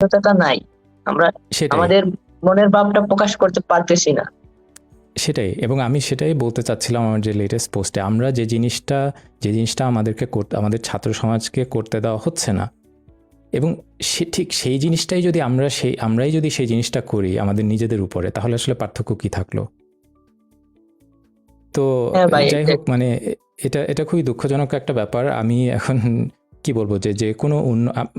সচেতনতা নাই। আমরা সেটাই আমাদের মনের ভাবটা প্রকাশ করতে পারতেছি না। সেটাই এবং আমি সেটাই বলতে চাচ্ছিলাম আমার যে লেটেস্ট পোস্টে, আমরা যে জিনিসটা আমাদেরকে করতে, আমাদের ছাত্র সমাজকে করতে দেওয়া হচ্ছে না, এবং ঠিক সেই জিনিসটাই যদি আমরাই যদি সেই জিনিসটা করি আমাদের নিজেদের উপরে, তাহলে আসলে পার্থক্য কি থাকলো? তো হ্যাঁ ভাই, যাই হোক, মানে এটা খুবই দুঃখজনক একটা ব্যাপার। আমি এখন কি বলবো, যে কোনো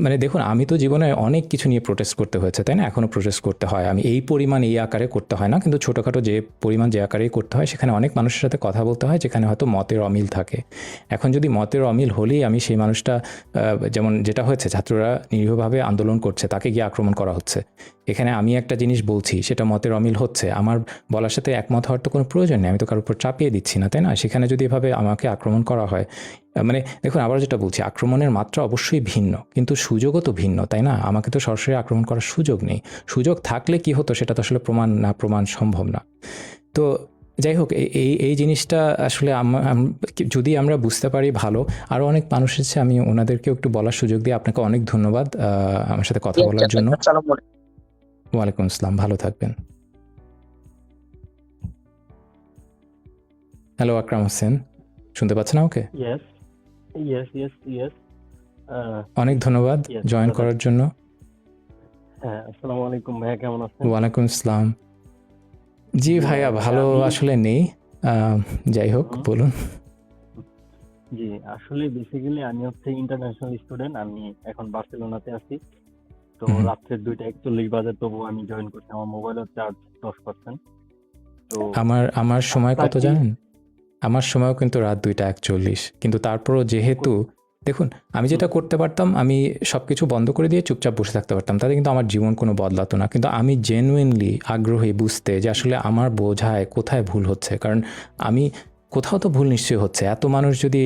মানে দেখুন, আমি তো জীবনে অনেক কিছু নিয়ে প্রোটেস্ট করতে হয়েছে, তাই না? এখনো প্রোটেস্ট করতে হয়। আমি এই পরিমাণ এই আকারে করতে হয় না, কিন্তু ছোটোখাটো যে পরিমাণ যে আকারেই করতে হয়, সেখানে অনেক মানুষের সাথে কথা বলতে হয় যেখানে হয়তো মতের অমিল থাকে। এখন যদি মতের অমিল হলেই আমি সেই মানুষটা, যেমন যেটা হয়েছে, ছাত্ররা নিরীহভাবে আন্দোলন করছে, তাকে গিয়ে আক্রমণ করা হচ্ছে। এখানে আমি একটা জিনিস বলছি, সেটা মতের অমিল হচ্ছে, আমার বলার সাথে একমত হওয়ার তো কোনো প্রয়োজন নেই, আমি তো কারোর উপর চাপিয়ে দিচ্ছি না, তাই না? সেখানে যদি এভাবে আমাকে আক্রমণ করা হয়, মানে দেখুন, আবার যেটা বলছি, আক্রমণের মাত্রা অবশ্যই ভিন্ন, কিন্তু সুযোগও তো ভিন্ন, তাই না? আমাকে তো সরাসরি আক্রমণ করার সুযোগ নেই। সুযোগ থাকলে কি হতো সেটা তো আসলে প্রমাণ সম্ভব না। তো যাই হোক, এই জিনিসটা আসলে যদি আমরা বুঝতে পারি ভালো। আরও অনেক মানুষ আছে, আমি ওনাদেরকেও একটু বলার সুযোগ দিয়ে। আপনাকে অনেক ধন্যবাদ আমার সাথে কথা বলার জন্য। ওয়ালাইকুম আসসালাম, ভালো থাকবেন। হ্যালো আকরাম হোসেন, শুনতে পাচ্ছেন আমাকে? Yes, yes, yes, yes. অনেক ধন্যবাদ Yes, জয়েন brother. করার জন্য। হ্যাঁ, আসসালামু আলাইকুম ভাইয়া, কেমন আছেন? ওয়ালাইকুম আসসালাম। জি ভাইয়া, ভালো আসলে নেই। যাই হোক, বলুন। জি, আসলে বেসিক্যালি আমি হচ্ছে ইন্টারন্যাশনাল স্টুডেন্ট। আমি এখন বার্সেলোনাতে আছি। তো রাত্রে 2:41 বাজে, তবু আমি জয়েন করছি। আমার মোবাইলের চার্জ 10%। তো আমার সময় কত জানেন? আমার সময়ও কিন্তু রাত 2:41, কিন্তু তারপরও যেহেতু দেখুন, আমি যেটা করতে পারতাম, আমি সব কিছু বন্ধ করে দিয়ে চুপচাপ বসে থাকতে পারতাম, তাতে কিন্তু আমার জীবন কোনো বদলাতো না। কিন্তু আমি জেনুইনলি আগ্রহী বুঝতে যে আসলে আমার বোঝায় কোথায় ভুল হচ্ছে, কারণ আমি কোথাও তো ভুল নিশ্চয়ই হচ্ছে। এত মানুষ যদি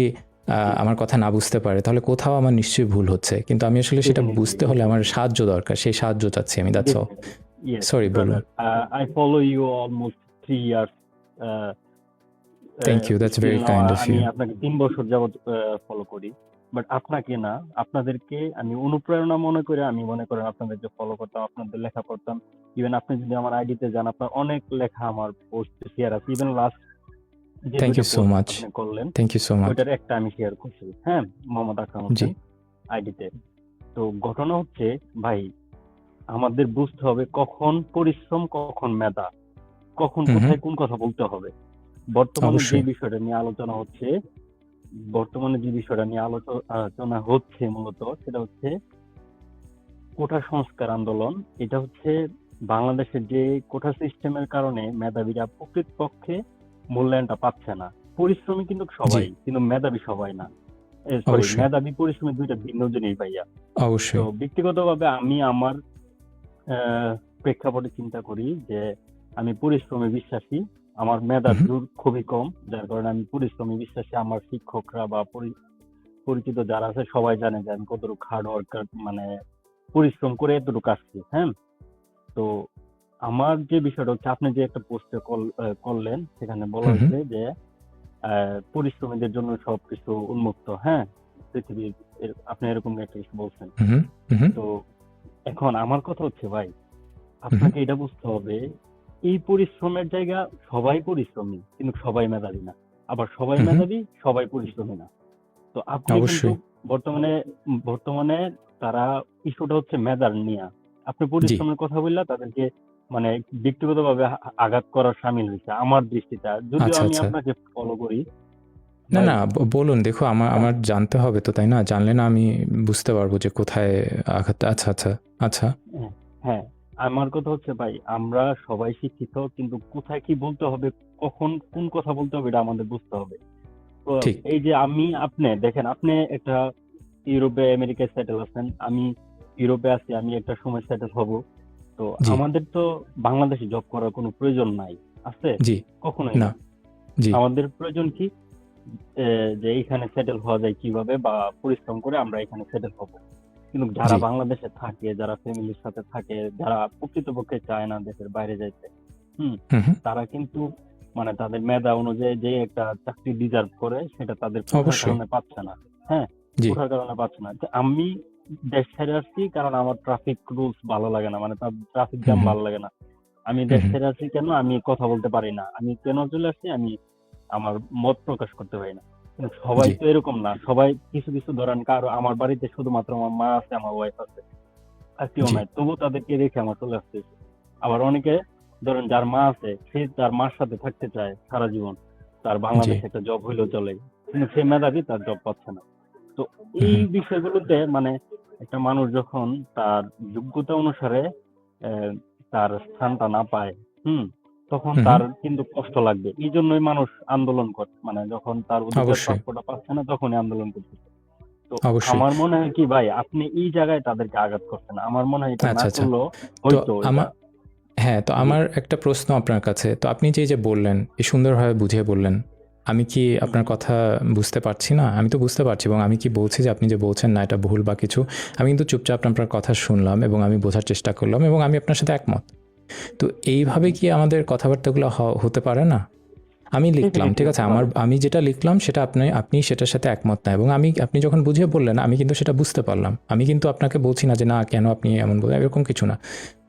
আমার কথা না বুঝতে পারে, তাহলে কোথাও আমার নিশ্চয়ই ভুল হচ্ছে, কিন্তু আমি আসলে সেটা বুঝতে হলে আমার সাহায্য দরকার, সেই সাহায্য চাচ্ছি আমি, দ্যাটস অল। সরি, বলুন। I follow you almost 3 years. Thank you, that's very Still now kind of আমি ইউ। আপনাকে 3 বছর যাবত ফলো করি। বাট আপনাকে না, আপনাদেরকে আমি অনুপ্রেরণা মনে করে, আমি মনে করেন আপনাদেরকে ফলো করতাম, আপনাদের লেখা পড়তাম। ইভেন আপনি যদি আমার আইডিতে যান, আপনার অনেক লেখা আমার পোস্ট শেয়ার আছে। ইভেন লাস্ট যে থ্যাংক 2টা ইউ সো পোস্ট মাচ, আপনি করলেন, থ্যাংক ইউ সো মাচ। ওইটার একটা আমি শেয়ার করছি, হ্যাঁ, মোহাম্মদ আকরাম জি। হোসেন আইডিতে। তো ঘটনা হচ্ছে ভাই, আমাদের বুঝতে হবে কখন পরিশ্রম, কখন মেধা, কখন কোথায় কোন কথা বলতে হবে। বর্তমানে যে অবশ্যই। বিষয়টা নিয়ে আলোচনা হচ্ছে, বর্তমানে যে বিষয়টা নিয়ে আলোচনা হচ্ছে মূলত, সেটা হচ্ছে কোটা সংস্কার আন্দোলন। এটা হচ্ছে বাংলাদেশের যে কোটা সিস্টেমের কারণে মেধাবীরা প্রকৃতপক্ষে মূল্যায়নটা পাচ্ছে না। পরিশ্রমী কিন্তু সবাই, কিন্তু মেধাবী সবাই না। সরি, অবশ্যই। মেধাবী পরিশ্রমী দুইটা ভিন্ন জিনিস ভাইয়া। তো অবশ্যই। ব্যক্তিগতভাবে আমি আমার প্রেক্ষাপটে চিন্তা করি যে আমি পরিশ্রমে বিশ্বাসী। আমার মেধার জোর খুবই কম, যার কারণে আমি পরিশ্রমে বিশ্বাসী। আমার শিক্ষকরা বা পরিচিত যারা আছে সবাই জানে যে আমি কতটুকু হার্ড ওয়ার্কার, মানে পরিশ্রম করে এতটুকু আসছি, হ্যাঁ। তো আমার যে বিষয়টা হচ্ছে, আপনি যে একটা পোস্টে করলেন, সেখানে বলা হয়েছে যে পরিশ্রমীদের জন্য সবকিছু উন্মুক্ত, হ্যাঁ, পৃথিবীর। আপনি এরকম একটা কিছু বলছেন। তো এখন আমার কথা হচ্ছে ভাই, আপনাকে এটা বুঝতে হবে, এই পরিশ্রমের জায়গা, সবাই পরিশ্রমী কিন্তু সবাই মেধাবী না, আবার সবাই মেধাবী সবাই পরিশ্রমী না। তো আপনি কিন্তু অবশ্যই। বর্তমানে বর্তমানে তারা ইস্যুটা হচ্ছে মেধার নিয়ে। আপনি জি। পরিশ্রমের কথা বললে তাদেরকে মানে ব্যক্তিগতভাবে আঘাত করার সামিল হয়েছে আমার দৃষ্টিতে। যদিও আচ্ছা, আমি আচ্ছা। আপনাকে ফলো করি না, ভাই। না, বলুন। দেখো, আমার জানতে হবে তো, তাই না? জানলে না আমি বুঝতে পারবো যে কোথায় আঘাত। আচ্ছা, আচ্ছা, আচ্ছা। হ্যাঁ, হ্যাঁ, আমার কথা হচ্ছে ভাই, আমরা সবাই শিক্ষিত, কিন্তু কোথায় কি বলতে হবে, কখন কোন কথা বলতে হবে, এটা আমাদের বুঝতে হবে। তো ঠিক। এই যে আপনি দেখেন, আপনি একটা ইউরোপে আমেরিকায় সেটেল আছেন, আমি ইউরোপে আছি, আমি একটা সময় সেটেল হব। তো জি। আমাদের তো বাংলাদেশে জব করার কোনো প্রয়োজন নাই, আছে? জি। কখনোই না। না। জি। আমাদের প্রয়োজন কি, যে এইখানে সেটেল হওয়া যায় কিভাবে, বা পরিশ্রম করে আমরা এখানে সেটেল হব। কিন্তু যারা জি। বাংলাদেশে থাকে, যারা ফ্যামিলির সাথে থাকে, যারা প্রকৃতপক্ষে চায় না দেশের বাইরে যাইতে, তারা কিন্তু মানে তাদের মেধা অনুযায়ী যে একটা চাকরি ডিজার্ভ করে, সেটা তাদের কোঠার অবশ্যই। কারণে পাচ্ছে না, হ্যাঁ, জি। কোঠার কারণে পাচ্ছে না। তো আমি দেশ ছেড়ে আসছি কারণ আমার ট্রাফিক রুলস ভালো লাগে না, মানে ট্রাফিক হুম জ্যাম হুম ভালো লাগে না। আমি হুম দেশ হুম, ছেড়ে আসছি কেন, আমি কথা বলতে পারি না। আমি কেন চলে আসছি, আমি আমার মত প্রকাশ করতে পারি না। কিন্তু সবাই জি তো এরকম না, সবাই কিছু কিছু ধরেন, কারো আমার বাড়িতে শুধুমাত্র আমার মা আছে, আমার ওয়াইফ আছে, আর কেউ জি নাই, তবু তাদেরকে রেখে আমার চলে আসতে হয়েছে। আবার অনেকে ধরেন যার মা আছে, সে তার মার সাথে থাকতে চায় সারা জীবন, তার জি বাংলাদেশে একটা জব হইলেও চলে, কিন্তু সে মেধাবী, তার জব পাচ্ছে না। তো হুম এই হুম, বিষয়গুলোতে মানে একটা মানুষ যখন তার যোগ্যতা অনুসারে আহ, তার স্থানটা না পায়, হুম, তখন হুম হুম, তার কিন্তু কষ্ট লাগবে। এই জন্যই মানুষ আন্দোলন করে, মানে যখন তার অধিকার অবশ্যই প্রাপ্যটা পাচ্ছে না তখনই আন্দোলন করতেছে। তো অবশ্যই। আমার মনে হয় কি ভাই, আপনি এই জায়গায় তাদেরকে আঘাত করছেন, আমার মনে হয় এটা না আচ্ছা আচ্ছা, করলেও তো হয়তো এটা। আমার হ্যাঁ, তো জি। আমার একটা প্রশ্ন আপনার কাছে। তো আপনি যে বললেন, এই সুন্দরভাবে বুঝিয়ে বললেন। আমি কি হুম, আপনার কথা বুঝতে পারছি না? আমি তো বুঝতে পারছি এবং আমি কি বলছি যে আপনি যে বলছেন না এটা ভুল বা কিছু, আমি কিন্তু চুপচাপ আপনার কথা শুনলাম এবং আমি বোঝার চেষ্টা করলাম এবং আমি আপনার সাথে একমত। তো হুম, এইভাবে হুম। কি আমাদের কথাবার্তাগুলো হতে পারে না? আমি লিখলাম, ডেফিনেটলি ঠিক আছে? হতে পারে। আমি যেটা লিখলাম সেটা আপনি সেটার সাথে একমত না এবং আপনি যখন বুঝিয়ে বললেন, আমি কিন্তু সেটা বুঝতে পারলাম। আমি কিন্তু আপনাকে বলছি না যে, "না, কেন আপনি এমন বললেন?" এরকম কিছু না।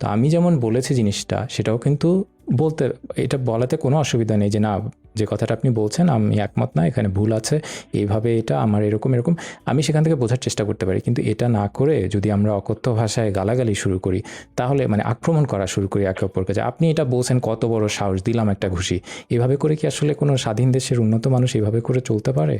তো আমি যেমন বলেছি জিনিসটা, সেটাও কিন্তু বলতে এটা বলাতে কোনো অসুবিধা নেই যে, "না, যে কথাটা আপনি বলছেন আমি একমত না, এখানে ভুল আছে। এইভাবে এটা আমার এরকম, এরকম।" আমি সেখান থেকে বোঝার চেষ্টা করতে পারি। কিন্তু এটা না করে যদি আমরা অকথ্য ভাষায় গালাগালি শুরু করি, তাহলে মানে আক্রমণ করা শুরু করি একে অপরকে যে, "আপনি এটা বলছেন, কত বড় সাহস! দিলাম একটা ঘুষি।" এভাবে করে কি আসলে কোনো স্বাধীন দেশের উন্নত মানুষ এভাবে করে চলতে পারে?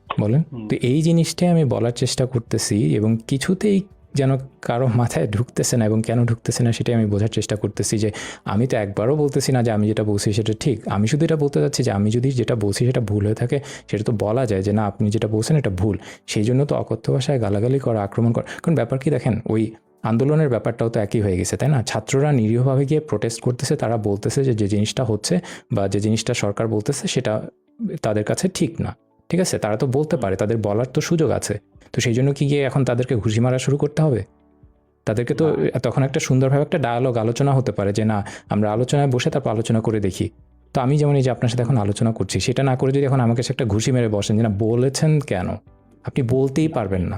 বলেন? হুম। তো এই জিনিসটাই আমি বলার চেষ্টা করতেছি এবং কিছুতেই যেন কারো মাথায় ঢুকতেছে না এবং কেন ঢুকতেছে না সেটাই আমি বোঝার চেষ্টা করতেছি যে আমি তো একবারও বলতেছি না যে আমি যেটা বলছি সেটা ঠিক। আমি শুধু এটা বলতে চাচ্ছি যে আমি যদি যেটা বলছি সেটা ভুল হয়ে থাকে, সেটা তো বলা যায় যে না, আপনি যেটা বলছেন এটা ভুল। সেইজন্য তো অকথ্য ভাষায় গালাগালি করা, আক্রমণ করা। কারণ ব্যাপার কি দেখেন, ওই আন্দোলনের ব্যাপারটাও তো একই হয়ে গেছে, তাই না? ছাত্ররা নিরীহভাবে গিয়ে প্রোটেস্ট করতেছে, তারা বলতেছে যে জিনিসটা হচ্ছে বা যে জিনিসটা সরকার বলতেছে সেটা তাদের কাছে ঠিক না। ঠিক আছে? তারা তো বলতে হুম। পারে, তাদের বলার তো সুযোগ আছে। তো সেইজন্য কি গিয়ে এখন তাদেরকে ঘুষি মারা শুরু করতে হবে? তাদেরকে তো না। তখন একটা সুন্দরভাবে একটা ডায়ালগ আলোচনা হতে পারে যে না, আমরা আলোচনায় বসে তারপর আলোচনা করে দেখি। তো আমি যেমন এই যে আপনার সাথে হুম। এখন আলোচনা করছি, সেটা না করে যদি এখন আমাকে সে একটা ঘুষি মেরে বসেন যে না, বলেছেন কেন? আপনি বলতেই না, পারবেন না।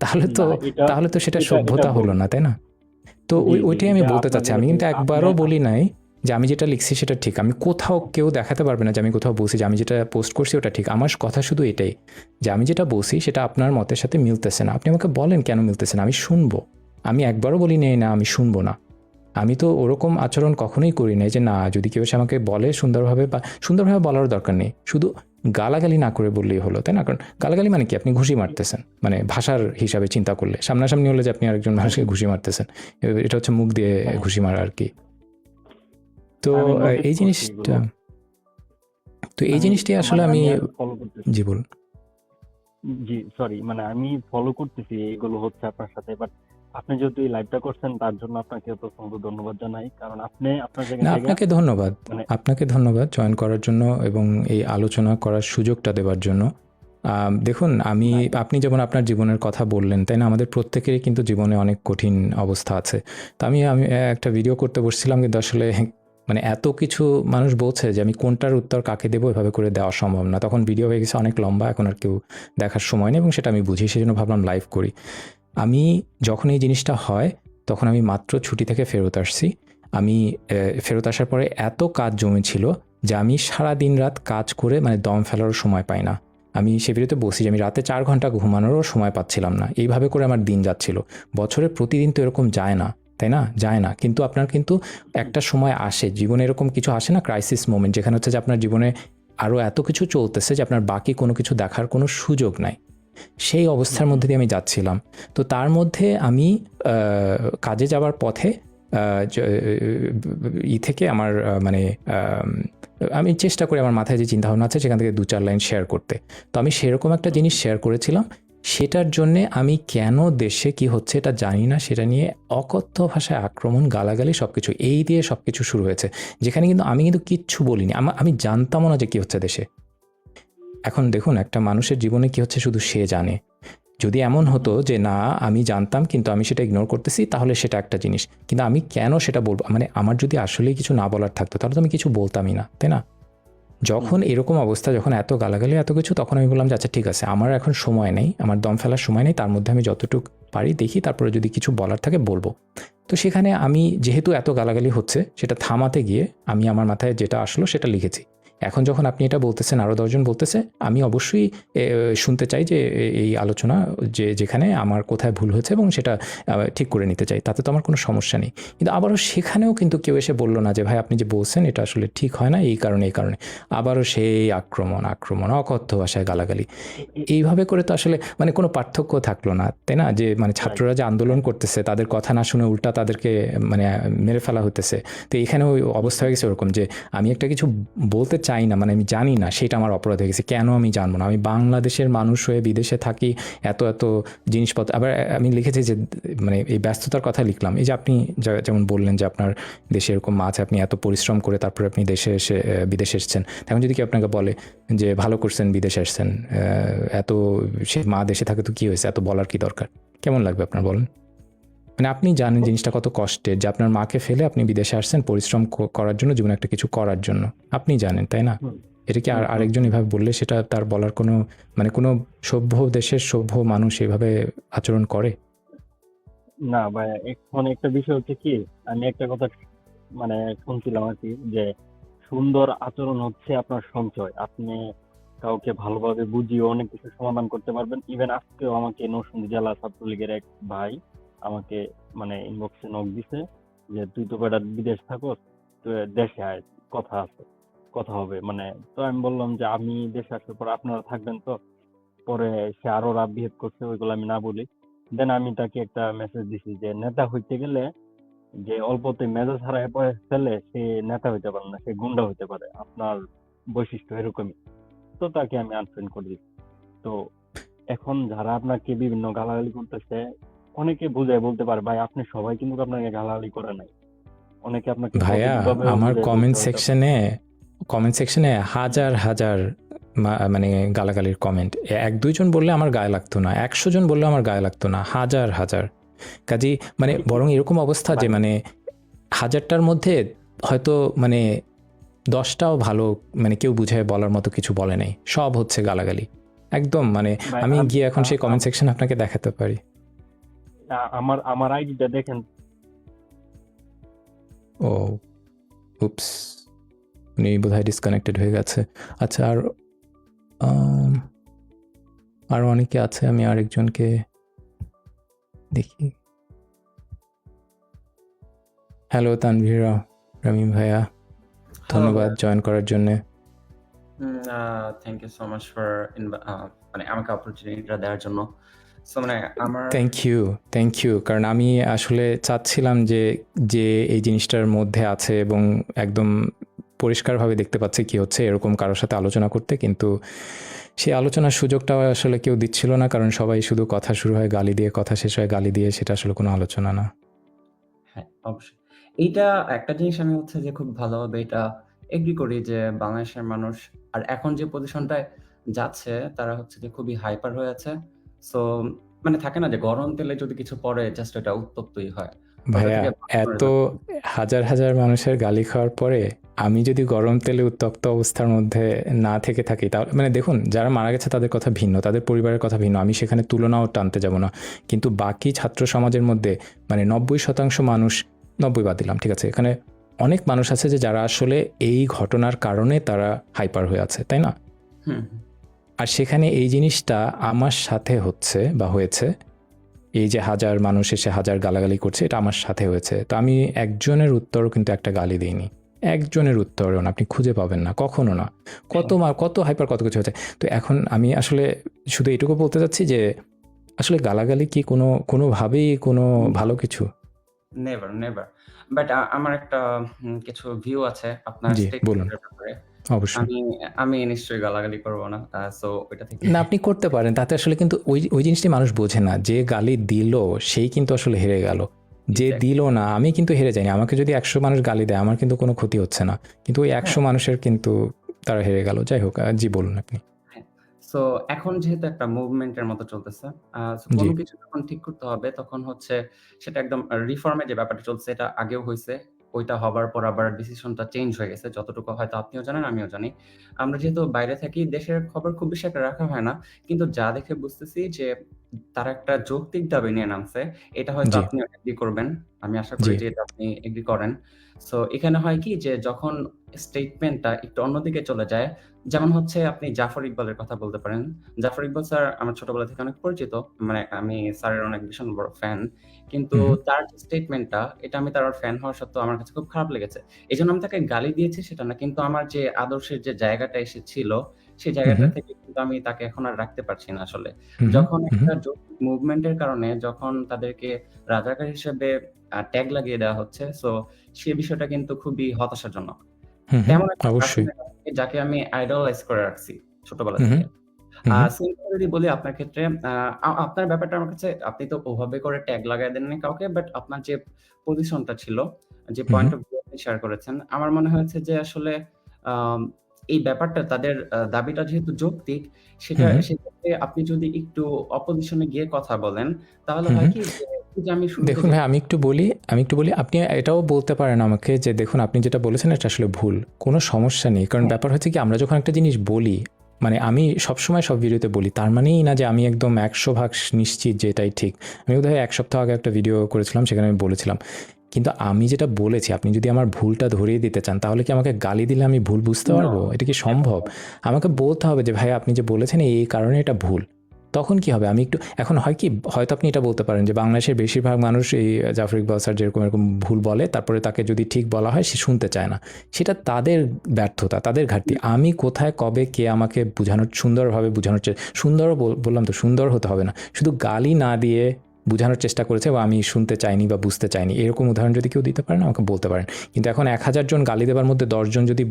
তাহলে তো না, এটা তাহলে তো সেটা এটা এটা সভ্যতা ভুল। হলো না, তাই না? তো জি, জি, ওইটাই আমি এটা বলতে আপনার চাচ্ছি। যেটা আমি ভুল। কিন্তু একবারও বলি নাই যে আমি যেটা লিখছি সেটা ঠিক। আমি কোথাও কেউ দেখাতে পারবে না যে আমি কোথাও বলছি যে আমি যেটা পোস্ট করছি ওটা ঠিক। আমার কথা শুধু এটাই যে আমি যেটা বলছি সেটা আপনার মতের সাথে মিলতেছে না। আপনি আমাকে বলেন কেন মিলতেছে না, আমি শুনবো। আমি একবারও বলি নাই না আমি শুনবো না। আমি তো ওরকম আচরণ কখনোই করি নাই যে না, যদি কেউ এসে আমাকে বলে সুন্দরভাবে বা সুন্দরভাবে বলারও দরকার নেই। শুধু গালাগালি না করে বললেই হলো, তাই না? কারণ গালাগালি মানে কি? আপনি ঘুষি মারতেছেন। মানে ভাষার হিসাবে চিন্তা করলে। সামনাসামনি হলে যে আপনি আরেকজন মানুষকে ঘুষি মারতেছেন। এটা হচ্ছে মুখ দিয়ে হ্যাঁ, ঘুষি মারা আরকি। তো আমি নোটিস এই করছি জিনিসটা এগুলো। তো এই আমি জিনিসটাই আসলে মানে আমি আমি আর ফলো করতেছি। জি বলুন। জি, সরি, মানে আমি ফলো করতেছি এগুলো হচ্ছে আপনার সাথে, বাট আপনি যেহেতু এই লাইভটা করছেন তার জন্য আপনাকে প্রথমত ধন্যবাদ জানাই, কারণ আপনি আপনার জায়গা না, থেকে আপনাকে ধন্যবাদ। মানে। আপনাকে ধন্যবাদ জয়েন করার জন্য এবং এই আলোচনা করার সুযোগটা দেওয়ার জন্য। দেখুন, না। আপনি যেমন আপনার জীবনের কথা বললেন, তাই না? আমাদের প্রত্যেকেরই কিন্তু জীবনে অনেক কঠিন অবস্থা আছে। তো আমি আমি একটা ভিডিও করতে বসছিলাম কিন্তু আসলে মানে এত কিছু মানুষ বলছে যে আমি কোনটার উত্তর কাকে দেবো এভাবে করে দেওয়া সম্ভব না। তখন ভিডিও হয়ে গেছে অনেক লম্বা, এখন আর কেউ দেখার সময় নেই এবং সেটা আমি বুঝি। সেজন্য ভাবলাম লাইভ করি। আমি যখন এই জিনিসটা হয়, তখন আমি মাত্র ছুটি থেকে ফেরত আসছি। আমি ফেরত আসার পরে এত কাজ জমেছিল যে আমি সারাদিন রাত কাজ করে মানে দম ফেলারও সময় পাই না। আমি সে ভিডিওতে বলছি যে আমি রাতে ৪ ঘন্টা ঘুমানোরও সময় পাচ্ছিলাম না। এইভাবে করে আমার দিন যাচ্ছিল। বছরে প্রতিদিন তো এরকম যায় না, তাই না? যায় না। কিন্তু আপনার কিন্তু একটা সময় আসে, জীবনে এরকম কিছু আসে না, ক্রাইসিস মোমেন্ট, যেখানে হচ্ছে যে আপনার জীবনে আরও এত কিছু চলতেছে যে আপনার বাকি কোনো কিছু দেখার কোনো সুযোগ নাই। সেই হুম, অবস্থার হুম, মধ্যে দিয়ে আমি যাচ্ছিলাম। তো তার মধ্যে আমি কাজে যাওয়ার পথে থেকে আমার মানে আমি চেষ্টা করি আমার মাথায় যে চিন্তাভাবনা আছে সেখান থেকে ২-৪ লাইন শেয়ার করতে। তো আমি সেরকম একটা জিনিস শেয়ার করেছিলাম। সেটার জন্যে আমি কেন দেশে কি হচ্ছে এটা জানি না, সেটা নিয়ে অকথ্য ভাষায় আক্রমণ, গালাগালি সবকিছু এই দিয়ে সবকিছু শুরু হয়েছে। যেখানে কিন্তু আমি কিন্তু কিচ্ছু বলিনি। আমি জানতামও না যে কি হচ্ছে দেশে। এখন দেখুন, একটা মানুষের জীবনে কি হচ্ছে শুধু সে জানে। যদি এমন হতো যে না, আমি জানতাম কিন্তু আমি সেটা ইগনোর করতেছি, তাহলে সেটা একটা জিনিস। কিন্তু আমি কেন সেটা বলবো? মানে আমার যদি আসলেই কিছু না বলার থাকতো তাহলে তো আমি কিছু বলতামই না, তাই না? যখন এরকম অবস্থা, যখন এত গালাগালি এত কিছু, তখন আমি বললাম যে আচ্ছা ঠিক আছে, আমার এখন সময় নেই, আমার দম ফেলার সময় নেই, তার মধ্যে আমি যতটুকু পারি দেখি, তারপরে যদি কিছু বলার থাকে বলবো। তো সেখানে আমি যেহেতু এত গালাগালি হচ্ছে, সেটা থামাতে গিয়ে আমি আমার মাথায় যেটা আসলো সেটা লিখেছি। এখন যখন আপনি এটা বলতেছেন, আরও 10 জন বলতেছে, আমি অবশ্যই শুনতে চাই যে এই আলোচনা, যেখানে আমার কোথায় ভুল হয়েছে এবং সেটা ঠিক করে নিতে চাই, তাতে তো আমার কোনো সমস্যা নেই। কিন্তু আবারও সেখানেও কিন্তু কেউ এসে বললো না যে ভাই আপনি যে বলছেন এটা আসলে ঠিক হয় না, এই কারণে। আবারও সেই আক্রমণ, অকথ্য ভাষায় গালাগালি। এইভাবে করে তো আসলে মানে কোনো পার্থক্য থাকলো না, তাই না? যে মানে ছাত্ররা যে আন্দোলন করতেছে, তাদের কথা না শুনে উল্টা তাদেরকে মানে মেরে ফেলা হতেছে। তো এখানে ওই অবস্থা হয়ে গেছে ওরকম যে আমি একটা কিছু বলতে চাই না, মানে আমি জানি না, সেটা আমার অপরাধ হয়ে গেছে। কেন আমি জানবো না? আমি বাংলাদেশের মানুষ হয়ে বিদেশে থাকি, এত জিনিসপত্র। আবার আমি লিখেছি যে মানে এই ব্যস্ততার কথা লিখলাম, এই যে আপনি যেমন বললেন যে আপনার দেশে এরকম আছে, আপনি এত পরিশ্রম করে তারপরে আপনি বিদেশে এসেছেন। এখন যদি কেউ আপনাকে বলে যে ভালো করছেন বিদেশে আসছেন, এত সে মা দেশে থাকে তো কি হয়েছে, এত বলার কি দরকার? কেমন লাগবে আপনার বলেন? মানে আপনি জানেন জিনিসটা কত কষ্টের, যে আপনার মাকে ফেলে আপনি বিদেশে আসছেন পরিশ্রম করার জন্য, জীবনে একটা কিছু করার জন্য। আপনি জানেন, তাই না? এটা কি আরেকজন এভাবে বললে সেটা তার বলার কোনো মানে কোনো সভ্য দেশের সভ্য মানুষ এভাবে আচরণ করে? না ভাই, এখন একটা বিষয় হচ্ছে কি, আমি একটা কথা মানে শুনছিলাম আর কি, যে সুন্দর আচরণ হচ্ছে আপনার সঞ্চয়। আপনি কাউকে ভালোভাবে বুঝিয়ে অনেক কিছু সমাধান করতে পারবেন। ইভেন আজকেও আমাকে নরসিংদী জেলা ছাত্রলীগের এক ভাই আমাকে মানে ইনবক্সে নক দিছে যে তুই তো বেটা বিদেশ থাকস, তুই দেশে আয়, কথা আছে, কথা হবে মানে। তো আমি বললাম যে আমি দেশে আসার পর আপনারা থাকবেন তো। পরে সে আরো রাফ বিহেভ করছে, ওইগুলো আমি না বলি। দেন আমি তাকে একটা মেসেজ দিছি যে নেতা হইতে গেলে যে অল্পতে মেজাজ হারায় পড়ে ফেলে সে নেতা হইতে পারে না, সে গুন্ডা হইতে পারে। আপনার বৈশিষ্ট্য এরকমই। তো তাকে আমি আনফ্রেন্ড করে দিচ্ছি। তো এখন যারা আপনাকে বিভিন্ন গালাগালি করতেছে, অনেকে বুঝায় বলতে পারে ভাই আপনি সবাই কিন্তু আপনাকে গালাগালি করে নাই, অনেকে আপনাকে ভাইয়া, পজিটিভ ভাবে আমার বুঝায় বলতে কমেন্ট সেকশনে হাজার হাজার মানে গালাগালির কমেন্ট। 1-2 জন বললে আমার গায়ে লাগতো না, 100 জন বললে আমার গায়ে লাগতো না, হাজার হাজার। কাজেই মানে বরং এরকম অবস্থা যে মানে 1000টার মধ্যে হয়তো মানে 10টাও ভালো, মানে কেউ বুঝায় বলার মতো কিছু বলে নাই, সব হচ্ছে গালাগালি একদম। মানে ভাই, আমি গিয়ে এখন সেই কমেন্ট সেকশন আপনাকে দেখাতে পারি। আমার আমার আইডিটা দেখেন। ও উপস, উনি বোধহয় ডিসকানেক্টেড হয়ে গেছে। আচ্ছা, আর অনেকে আছে, আমি আরেকজনকে দেখি। হ্যালো তানভীরা, রামিম ভাইয়া, ধন্যবাদ জয়েন করার জন্য। Thank you so much for মানে আমাকে অপরচুনিটিটা দেওয়ার জন্য। সো মানে আমার থ্যাংক ইউ, কারণ আমি আসলে চাচ্ছিলাম যে এই জিনিসটার মধ্যে আছে এবং একদম পরিষ্কারভাবে দেখতে পাচ্ছে কি হচ্ছে, এরকম কারোর সাথে আলোচনা করতে, কিন্তু সেই আলোচনার সুযোগটাও আসলে কেউ দিচ্ছিল না, কারণ সবাই শুধু কথা শুরু হয় গালি দিয়ে, কথা শেষ হয় গালি দিয়ে, সেটা আসলে কোনো আলোচনা না। হ্যাঁ, অবশ্যই। এইটা একটা জিনিস আমি হচ্ছে যে খুব ভালোভাবে এটা এগ্রি করি যে বাংলাদেশের মানুষ আর এখন যে পজিশনটায় যাচ্ছে তারা হচ্ছে যে খুবই হাইপার হয়ে আছে। সো মানে থাকে না যে গরম তেলে যদি কিছু পড়ে জাস্ট এটা উত্তপ্তই হয়। ভাইয়া, এত হাজার হাজার মানুষের গালি খাওয়ার পরে আমি যদি গরম তেলে উত্তপ্ত অবস্থার মধ্যে না থেকে থাকি, তাহলে মানে দেখুন, যারা মারা গেছে তাদের কথা ভিন্ন, তাদের পরিবারের কথা ভিন্ন, আমি সেখানে তুলনাও টানতে যাব না। কিন্তু বাকি ছাত্র সমাজের মধ্যে মানে 90% মানুষ, 90 বাদ দিলাম, ঠিক আছে, এখানে অনেক মানুষ আছে যে যারা আসলে এই ঘটনার কারণে তারা হাইপার হয়ে আছে, তাই না? আর সেখানে এই জিনিসটা আমার সাথে হচ্ছে বা হয়েছে, এই যে হাজার মানুষ এসে হাজার গালাগালি করছে, এটা আমার সাথে হয়েছে। তো আমি একজনের উত্তরও কিন্তু একটা গালি দিইনি, একজনের উত্তরও না, আপনি খুঁজে পাবেন না, কখনো না। কত হাইপার কত কিছু হয়েছে। তো এখন আমি আসলে শুধু এটুকু বলতে চাচ্ছি যে আসলে গালাগালি কি কোনোভাবেই কোনো ভালো কিছু? নেভার। বাট আমার একটা কিছু ভিউ আছে আপনার জি, বলুন। স্টেটমেন্টের ব্যাপারে। অবশ্যই। আমি নিশ্চয়ই গালাগালি করব না। সো এটা থেকে না, আপনি করতে পারেন, তাতে আসলে কিন্তু ওই জিনিসটি মানুষ বোঝে না, যে গালি দিল সেই কিন্তু আসলে হেরে গেল, যে দিল না আমি কিন্তু হেরে যাইনি। আমাকে যদি 100 মানুষ গালি দেয় আমার কিন্তু কোনো ক্ষতি হচ্ছে না, কিন্তু ওই 100 মানুষের কিন্তু তারা হেরে গেল। যাই হোক, জি বলুন আপনি। সো এখন যেহেতু একটা মুভমেন্টের মতো চলতেছে, কোনো কিছু যখন ঠিক করতে হবে তখন হচ্ছে সেটা একদম রিফর্মের যে ব্যাপারটা চলছে এটা আগেও হয়েছে, ওইটা হবার পর আবার ডিসিশনটা চেঞ্জ হয়ে গেছে। যতটুকু হয়তো আপনিও জানেন, আমিও জানি। আমরা যেহেতু বাইরে থাকি, দেশের খবর খুব বেশি একটা রাখা হয় না। কিন্তু যা দেখে বুঝতেছি যে তারা একটা যৌক্তিক দাবি নিয়ে নামছে। এটা হয়তো জি, আপনিও এগ্রি করবেন। আমি আশা জি। করি যে এটা আপনি এগ্রি করেন। সো এখানে হয় কি যে যখন স্টেটমেন্টটা একটু অন্যদিকে চলে যায়, যেমন হচ্ছে আপনি জাফর ইকবালের কথা বলতে পারেন। জাফর ইকবাল স্যার আমার ছোটবেলা থেকে অনেক পরিচিত। মানে আমি স্যারের অনেক ভীষণ বড় ফ্যান। কিন্তু হু, হু, তার যে স্টেটমেন্টটা, এটা আমি তার ফ্যান হওয়া সত্ত্বেও আমার কাছে খুব খারাপ লেগেছে। এজন্য আমি তাকে গালি দিয়েছি সেটা না। কিন্তু আমার যে আদর্শের যে জায়গাটা এসেছিল, সেই হু, হু, জায়গাটা থেকে কিন্তু আমি তাকে এখন আর রাখতে পারছি না আসলে। হু, হু, যখন হু, হু, একটা যৌক্তিক মুভমেন্টের কারণে যখন তাদেরকে রাজাকার হিসেবে ট্যাগ লাগিয়ে দেওয়া হচ্ছে, সো সে বিষয়টা কিন্তু খুবই হতাশাজনক। হু, হু, তেমন একটা অবশ্যই। পার্সন যাকে আমি আইডলাইজ করে রাখছি ছোটবেলা হু, হু, থেকে। হু, হু, সেম কথা যদি বলি আপনার ক্ষেত্রে, আ আ আপনার ব্যাপারটা আমার কাছে আপনি তো ওভাবে করে ট্যাগ লাগায় দেননি কাউকে। বাট আপনার যে পজিশনটা ছিল, যে হু, হু, পয়েন্ট অফ ভিউ আপনি শেয়ার করেছেন, আমার মনে হয়েছে যে আসলে আম এই ব্যাপারটা তাদের দাবিটা যেহেতু যৌক্তিক, হু, হু, সেক্ষেত্রে আপনি যদি একটু অপোজিশন এ গিয়ে কথা বলেন, তাহলে হু, হু। হয় কি যে, এই যে আমি শুরুতে দেখুন ভাই আমি একটু বলি, আপনি এটাও বলতে পারেন আমাকে যে দেখুন আপনি যেটা বলেছেন এটা আসলে ভুল। কোনো সমস্যা নেই। কারণ হ্যাঁ, ব্যাপার হচ্ছে কি আমরা যখন একটা জিনিস বলি, মানে আমি সবসময় সব ভিডিওতে বলি তার মানেই না যে আমি একদম ১০০% নিশ্চিত যে এটাই ঠিক। আমি বোধহয় ১ সপ্তাহ আগে একটা ভিডিও করেছিলাম সেখানে আমি বলেছিলাম। কিন্তু আমি যেটা বলেছি আপনি যদি আমার ভুলটা ধরিয়ে দিতে চান তাহলে কি আমাকে গালি দিলে আমি ভুল বুঝতে নো, পারবো? এটা কি সম্ভব? একদম। আমাকে বলতে হবে যে ভাই আপনি যে বলেছেন এই কারণে এটা ভুল। তখন কি হবে? আমি একটু এখন হয় কি হয়তো আপনি এটা বলতে পারেন যে বাংলাদেশের বেশিরভাগ মানুষ এই জাফর ইকবাল স্যার যেরকম এরকম ভুল বলে তারপরে তাকে যদি ঠিক বলা হয় সে শুনতে চায় না। সেটা তাদের ব্যর্থতা, তাদের ঘাটতি। আমি কোথায় কবে কে আমাকে বুঝানোর সুন্দরভাবে বুঝানোর সুন্দরও বললাম তো সুন্দর হতে হবে না। শুধু গালি না দিয়ে বুঝানোর চেষ্টা করেছে বা আমি শুনতে চাইনি বা বুঝতে চাইনি। এরকম উদাহরণ যদি কেউ দিতে পারেন আমাকে বলতে পারেন। কিন্তু এখন ১,০০০ জন গালি দেবার মধ্যে ১০ জন যদি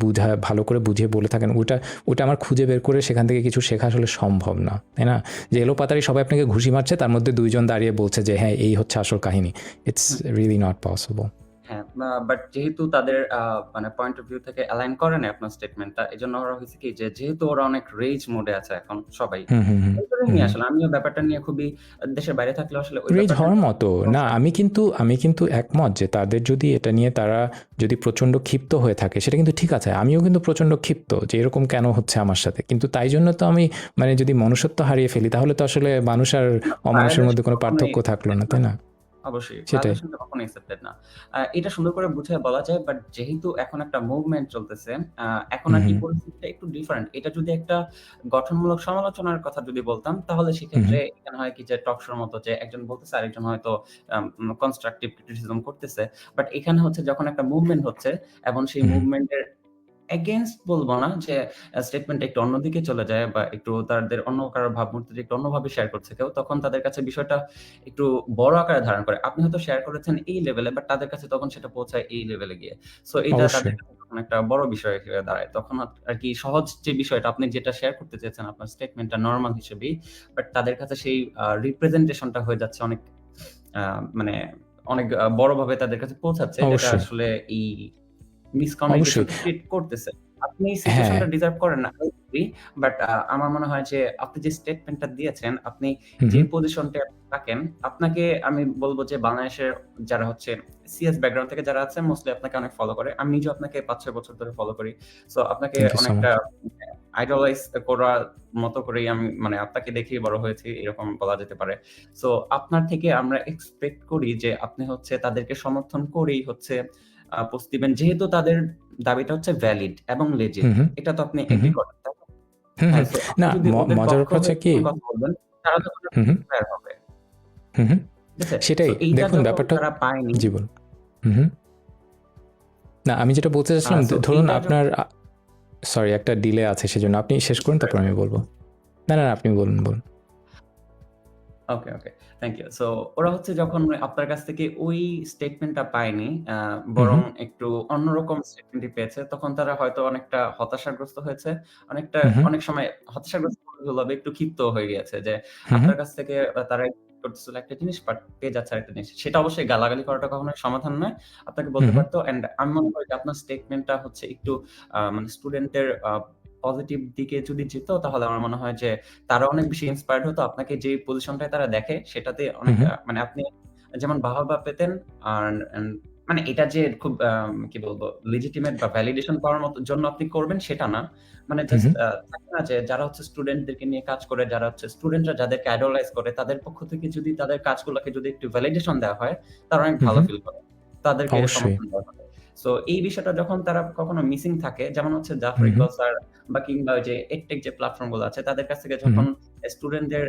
ভালো করে বুঝিয়ে বলে থাকেন ওটা আমার খুঁজে বের করে সেখান থেকে কিছু শেখা আসলে সম্ভব না। তাই না? যে এলোপাতাড়ি সবাই আপনাকে ঘুষি মারছে তার মধ্যে ২ জন দাঁড়িয়ে বলছে যে হ্যাঁ, এই হচ্ছে আসল কাহিনী। It's hmm. Really not possible. হ্যাঁ, বাট যেহেতু তাদের মানে পয়েন্ট অফ ভিউ থেকে অ্যালাইন করে নাই আপনার স্টেটমেন্টটা, এজন্য ওরা হইছে কি যে যেহেতু ওরা অনেক রেজ মোড এ আছে এখন সবাই। হুম, হুম, হুম, এইজন্য হুম, নিয়ে হুম। আসলে আমিও ব্যাপারটা নিয়ে খুবই দেশের বাইরে থাকলেও আসলে ওই রেজ ব্যাপারটা হওয়ার নিয়ে মতো না। সমস্যা। আমি কিন্তু একমত যে তাদের যদি এটা নিয়ে তারা যদি প্রচণ্ড ক্ষিপ্ত হয়ে থাকে সেটা কিন্তু ঠিক আছে। আমিও কিন্তু প্রচণ্ড ক্ষিপ্ত যে এরকম কেন হচ্ছে আমার সাথে। কিন্তু তাই জন্য তো আমি মানে যদি মনুষ্যত্ব হারিয়ে ফেলি তাহলে তো আসলে মানুষ আর না, অমানুষের মধ্যে ভায়োলেশন কোনো কখনোই পার্থক্য থাকলো না, accepted না। তাই না? অবশ্যই। সেটাই। ভায়োলেশনটা কখনোই অ্যাকসেপ্টেড না। এটা সুন্দর করে বুঝায় বলা যায়, বাট যেহেতু এখন একটা মুভমেন্ট চলতেছে, আ এখন হুম, আরকি হুম, পরিস্থিতিটা একটু ডিফারেন্ট। এটা যদি একটা গঠনমূলক সমালোচনার কথা যদি বলতাম, তাহলে হুম, সেক্ষেত্রে হুম, এখানে হয় কি যে টক শোর মতো যে একজন বলতেছে আরেকজন হয়তো কনস্ট্রাকটিভ ক্রিটিসিজম করতেছে। বাট এখানে হচ্ছে যখন একটা মুভমেন্ট হচ্ছে এবং সেই হুম, মুভমেন্টের এগেইনস্ট বলব না যে স্টেটমেন্টটা একটু অন্যদিকে চলে যায় বা একটু তাদের অন্য কারো ভাবমূর্তিটা একটু অন্যভাবে শেয়ার করছে কেউ, তখন তাদের কাছে বিষয়টা একটু বড় আকারে ধারণ করে। আপনি হয়তো শেয়ার করেছেন এই লেভেলে, বাট তাদের কাছে তখন সেটা পৌঁছায় এই লেভেলে গিয়ে। সো এটা তাদের অবশ্যই। কাছে তখন একটা বড় বিষয় হয়ে দাঁড়ায়। তখন আরকি সহজ যে বিষয়টা আপনি যেটা শেয়ার করতে চেয়েছেন আপনার স্টেটমেন্টটা নরমাল হিসেবেই, বাট তাদের কাছে সেই রিপ্রেজেন্টেশনটা হয়ে যাচ্ছে অনেক আ মানে অনেক বড়ভাবে তাদের কাছে পৌঁছাচ্ছে, যেটা অবশ্যই, আসলে এই অবশ্যই। মিসকমিউনিকেশনটা ক্রিয়েট করতেছে। আপনি এই হ্যাঁ। সিচুয়েশনটা ডিজার্ভ করেন না, I agree, বাট আমার মনে হয় যে আপনি যে স্টেটমেন্টটা দিয়েছেন, আপনি হুম, যে হুম, পজিশনটায় থাকেন, আপনাকে আমি বলব যে বাংলাদেশের যারা হচ্ছে সিএস ব্যাকগ্রাউন্ড থেকে যারা আছেন মোস্টলি আপনাকে অনেক ফলো করে। আমি নিজেও আপনাকে ৫-৬ বছর ধরে ফলো করি। সো আপনাকে থ্যাংক ইউ সো অনেকটা মাচ। আইডলাইজ করার মতো করেই আমি মানে আপনাকে দেখেই বড় হয়েছি এরকম বলা যেতে পারে। সো আপনার থেকে আমরা এক্সপেক্ট করি যে আপনি হচ্ছে তাদেরকে সমর্থন করেই হচ্ছে পোস্ট দিবেন। যেহেতু তাদের দাবিটা হচ্ছে ভ্যালিড এবং লেজিট। হুম, হুম, এটা তো আপনি হুম, এগ্রি হুম, করেন, তাই না? হুম, হ্যাঁ, হুম। সো আপনি না যদি ওদের মজার পক্ষ ব্যাপার হচ্ছে হয়ে কি যখন কথা বলবেন, তারা তখন হুম, হুম, ইন্সপায়ার হবে। হুম, হুম। ঠিক আছে? সো সেটাই। এইটা দেখুন যখন ব্যাপারটা তারা পায়নি, জি বলুন। হুম, হুম। না আমি যেটা বলতে চাচ্ছিলাম সো ধরুন এইটা আপনার সরি একটা ডিলে আছে সেজন্য। আপনি শেষ করুন তারপর আমি বলব। না, না, না আপনি বলুন। Okay, okay. Thank you. So ওরা হচ্ছে যখন আপনার কাছ থেকে ওই স্টেটমেন্টটা পায়নি, হুম, বরং হুম, একটু অন্যরকম স্টেটমেন্টই পেয়েছে, তখন তারা হয়তো অনেকটা হতাশাগ্রস্ত হয়েছে। অনেকটা হুম, হুম, অনেক সময় হতাশাগ্রস্ত বললে হবে, একটু ক্ষিপ্ত হয়ে গিয়েছে যে হুম, হুম, আপনার কাছ থেকে তারা expect করতেছিল একটা জিনিস, বাট পেয়ে যাচ্ছে আরেকটা জিনিস। সেটা অবশ্যই গালাগালি করাটা কখনোই সমাধান নয়। আপনাকে হুম, বলতে হুম, পারতো, অ্যান্ড আমি মনে করি যে আপনার স্টেটমেন্টটা হচ্ছে একটু মানে স্টুডেন্টের পজিটিভ দিকে যদি যেত, তাহলে আমার মনে হয় যে তারা অনেক বেশি ইন্সপায়ার্ড হতো। আপনাকে যে পজিশনটায় তারা দেখে সেটাতে হুম, অনেক হুম। মানে আপনি যেমন বাহবা পেতেন আর মানে এটা যে খুব কি বলবো legitimate বা validation পাওয়ার মতো জন্য আপনি করবেন সেটা না। মানে হুম, জাস্ট হুম। থাকে না যে যারা হচ্ছে স্টুডেন্টদেরকে নিয়ে কাজ করে, যারা হচ্ছে স্টুডেন্টরা যাদেরকে idolize করে তাদের পক্ষ থেকে যদি তাদের কাজগুলোকে যদি একটু validation দেওয়া হয়, তারা অনেক হুম, ভালো হুম। ফিল করে। তাদেরকে অবশ্যই। সমর্থন দেওয়া হয়। সো এই বিষয়টা যখন তারা কখনো মিসিং থাকে, যেমন হচ্ছে জাফর হুম, হুম। ইকবাল স্যার বা কিংবা ওই যে EdTech যে প্ল্যাটফর্ম গুলো আছে তাদের কাছ থেকে হুম, যখন হুম। স্টুডেন্টদের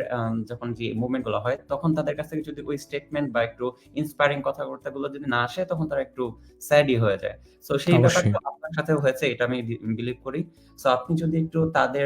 যখন যে মুভমেন্ট গুলো হয়, তখন তাদের কাছ থেকে যদি ওই স্টেটমেন্ট বা একটু ইন্সপায়ারিং কথাবার্তাগুলো যদি না আসে, তখন তারা একটু স্যাডই হয়ে যায়। সো সেই অবশ্যই। ব্যাপারটা আপনার সাথেও হয়েছে এটা আমি বিলিভ করি। সো আপনি যদি একটু তাদের